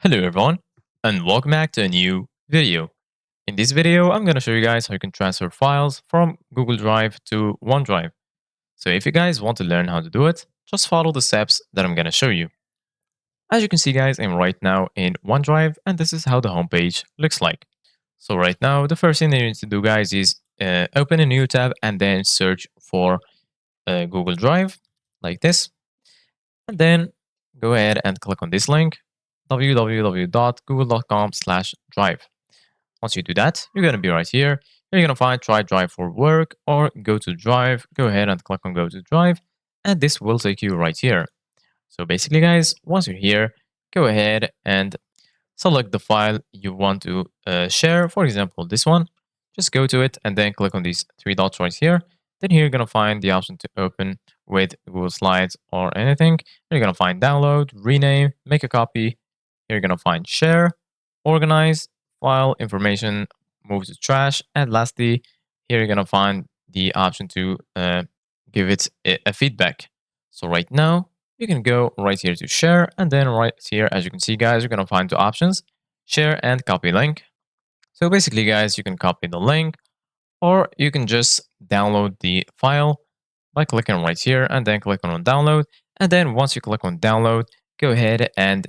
Hello everyone, and welcome back to a new video. In this video, I'm going to show you guys how you can transfer files from Google Drive to OneDrive. So if you guys want to learn how to do it, just follow the steps that I'm going to show you. As you can see guys, I'm right now in OneDrive and this is how the homepage looks like. So right now, the first thing that you need to do guys is open a new tab and then search for Google Drive like this. And then go ahead and click on this link www.google.com/drive. Once you do that, you're going to be right here. You're going to find try Drive for work or go to Drive. Go ahead and click on go to Drive, and this will take you right here. So basically, guys, once you're here, go ahead and select the file you want to share. For example, this one. Just go to it and then click on these three dots right here. Then here you're going to find the option to open with Google Slides or anything. You're going to find download, rename, make a copy. You're going to find share, organize, file, information, move to trash. And lastly, here you're going to find the option to give it a feedback. So right now, you can go right here to share. And then right here, as you can see, guys, you're going to find two options, share and copy link. So basically, guys, you can copy the link or you can just download the file by clicking right here and then click on download. And then once you click on download, go ahead and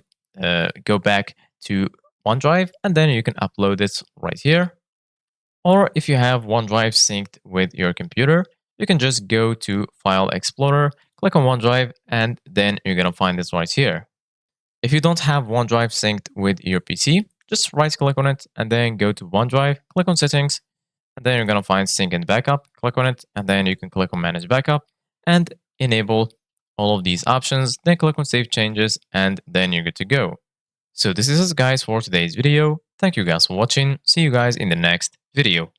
go back to OneDrive and then you can upload it right here. Or if you have OneDrive synced with your computer, you can just go to File Explorer, click on OneDrive, and then you're going to find this right here. If you don't have OneDrive synced with your PC, just right click on it and then go to OneDrive, click on Settings, and then you're going to find Sync and Backup. Click on it, and then you can click on Manage Backup and enable all of these options. Then click on Save Changes, and then you're good to go. So this is it, guys, for today's video. Thank you guys for watching. See you guys in the next video.